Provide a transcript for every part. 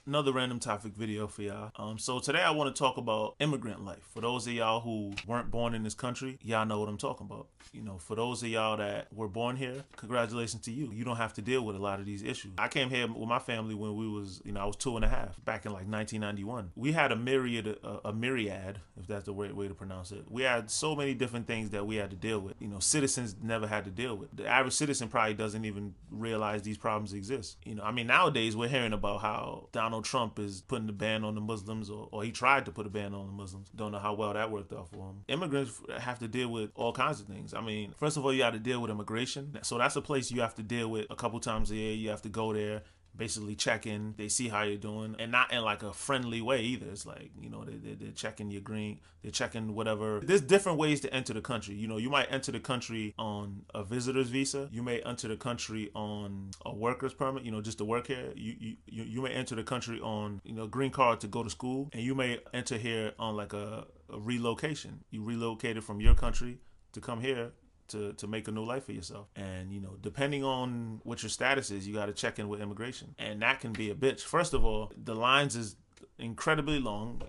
Another random topic video for y'all. So today I want to talk about immigrant life. For those of y'all who weren't born in this country, y'all know what I'm talking about. For those of y'all that were born here, congratulations to you. You don't have to deal with a lot of these issues. I came here with my family when we was, I was 2.5 back in like 1991. We had a myriad, if that's the right way to pronounce it. We had so many different things that we had to deal with. Citizens never had to deal with. The average citizen probably doesn't even realize these problems exist. Nowadays we're hearing about how Donald Trump is putting the ban on the Muslims, or he tried to put a ban on the Muslims. Don't know how well that worked out for him. Immigrants have to deal with all kinds of things. First of all, you have to deal with immigration. So that's a place you have to deal with a couple times a year. You have to go there, basically check in. They see how you're doing, and not in like a friendly way either. It's like, they're checking your green, they're checking whatever. There's different ways to enter the country. You might enter the country on a visitor's visa. You may enter the country on a worker's permit, just to work here. You may enter the country on, green card to go to school, and you may enter here on like a relocation. You relocated from your country to come here to make a new life for yourself. And depending on what your status is, you got to check in with immigration, and that can be a bitch. First of all, the lines is incredibly long.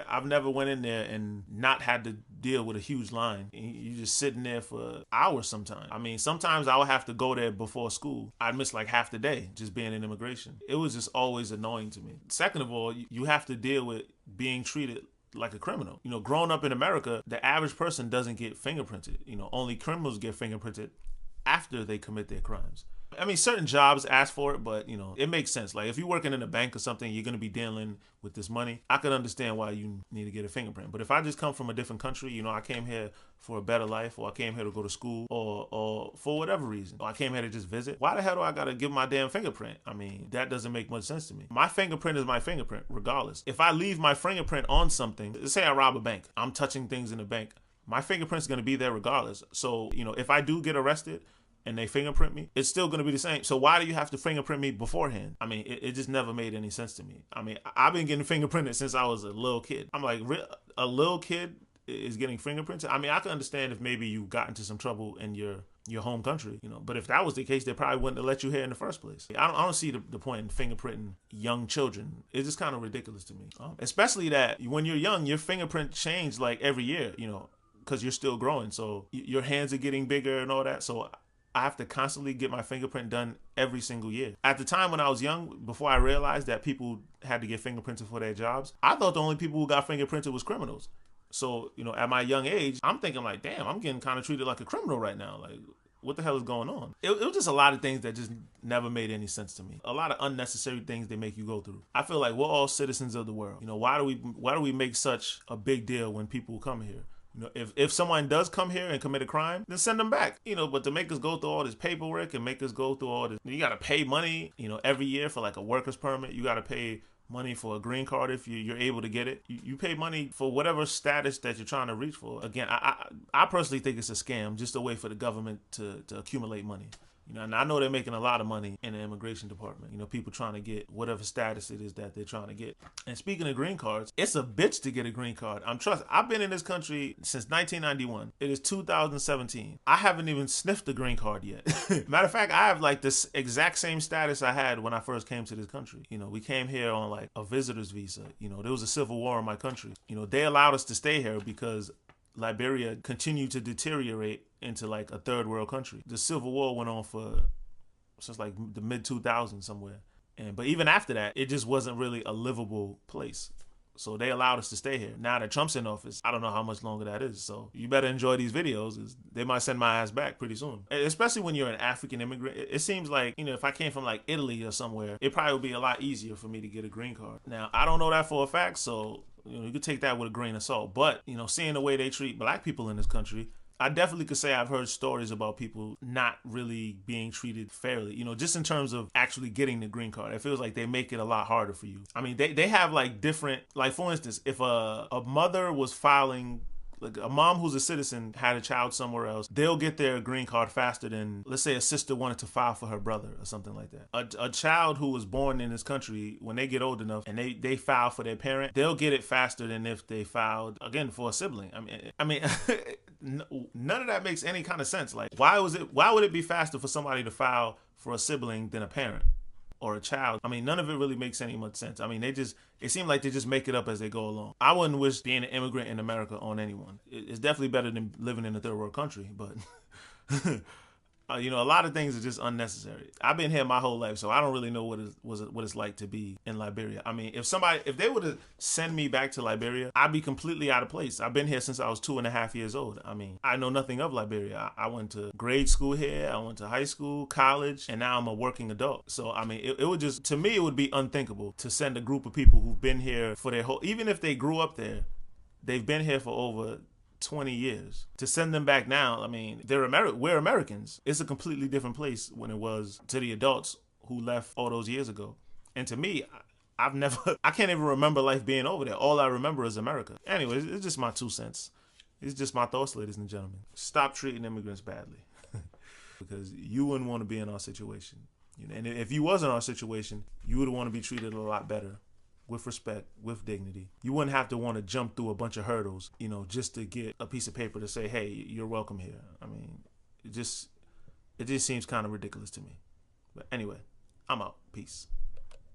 I've never went in there and not had to deal with a huge line. You just sitting there for hours sometimes. Sometimes I would have to go there before school. I'd miss like half the day just being in immigration. It was just always annoying to me. Second of all, you have to deal with being treated like a criminal. Growing up in America, the average person doesn't get fingerprinted. Only criminals get fingerprinted after they commit their crimes. Certain jobs ask for it, but it makes sense. Like if you're working in a bank or something, you're going to be dealing with this money. I could understand why you need to get a fingerprint. But if I just come from a different country, I came here for a better life, or I came here to go to school, or for whatever reason, or I came here to just visit, why the hell do I got to give my damn fingerprint? That doesn't make much sense to me. My fingerprint is my fingerprint regardless. If I leave my fingerprint on something, let's say I rob a bank, I'm touching things in the bank, my fingerprint's going to be there regardless. So, if I do get arrested and they fingerprint me, it's still going to be the same. So why do you have to fingerprint me beforehand? It just never made any sense to me. I've been getting fingerprinted since I was a little kid. I'm like, a little kid is getting fingerprinted? I can understand if maybe you got into some trouble in your home country, but if that was the case, they probably wouldn't have let you here in the first place. I don't see the point in fingerprinting young children. It's just kind of ridiculous to me. Especially that when you're young, your fingerprint change like every year, because you're still growing. So your hands are getting bigger and all that. So I have to constantly get my fingerprint done every single year. At the time when I was young, before I realized that people had to get fingerprinted for their jobs, I thought the only people who got fingerprinted was criminals. So, at my young age, I'm thinking like, damn, I'm getting kind of treated like a criminal right now. Like, what the hell is going on? It was just a lot of things that just never made any sense to me. A lot of unnecessary things they make you go through. I feel like we're all citizens of the world. Why do we make such a big deal when people come here? If someone does come here and commit a crime, then send them back. But to make us go through all this paperwork and make us go through all this, you got to pay money, every year for like a worker's permit. You got to pay money for a green card if you're able to get it. You pay money for whatever status that you're trying to reach for. Again, I personally think it's a scam, just a way for the government to accumulate money. And I know they're making a lot of money in the immigration department. People trying to get whatever status it is that they're trying to get. And speaking of green cards, it's a bitch to get a green card. I've been in this country since 1991. It is 2017. I haven't even sniffed the green card yet. Matter of fact, I have like this exact same status I had when I first came to this country. We came here on like a visitor's visa. There was a civil war in my country. They allowed us to stay here because Liberia continued to deteriorate into like a third world country. The Civil War went on since like the mid 2000s somewhere. But even after that, it just wasn't really a livable place. So they allowed us to stay here. Now that Trump's in office, I don't know how much longer that is. So you better enjoy these videos, because they might send my ass back pretty soon. Especially when you're an African immigrant. It seems like, if I came from like Italy or somewhere, it probably would be a lot easier for me to get a green card. Now, I don't know that for a fact, so you could take that with a grain of salt. But, seeing the way they treat black people in this country, I definitely could say I've heard stories about people not really being treated fairly, just in terms of actually getting the green card. It feels like they make it a lot harder for you. They have like different, like for instance, if a mother was filing, like a mom who's a citizen had a child somewhere else, they'll get their green card faster than, let's say, a sister wanted to file for her brother or something like that. A child who was born in this country, when they get old enough and they file for their parent, they'll get it faster than if they filed, again, for a sibling. None of that makes any kind of sense. Like, why would it be faster for somebody to file for a sibling than a parent? or a child. I mean, none of it really makes any much sense. I mean, it seems like they just make it up as they go along. I wouldn't wish being an immigrant in America on anyone. It's definitely better than living in a third world country, but a lot of things are just unnecessary. I've been here my whole life, so I don't really know what it's like to be in Liberia. I mean, if they were to send me back to Liberia, I'd be completely out of place. I've been here since I was 2.5 years old. I mean, I know nothing of Liberia. I went to grade school here, I went to high school, college, and now I'm a working adult. So, I mean, it would just, to me, it would be unthinkable to send a group of people who've been here for their whole, even if they grew up there, they've been here for over 20 years. To send them back now, I mean, we're Americans. It's a completely different place when it was to the adults who left all those years ago. And to me, I can't even remember life being over there. All I remember is America. Anyways, it's just my 2 cents. It's just my thoughts, ladies and gentlemen. Stop treating immigrants badly. Because you wouldn't want to be in our situation. And if you was in our situation, you would want to be treated a lot better. With respect, with dignity. You wouldn't have to want to jump through a bunch of hurdles, just to get a piece of paper to say, hey, you're welcome here. I mean, it just seems kind of ridiculous to me. But anyway, I'm out. Peace.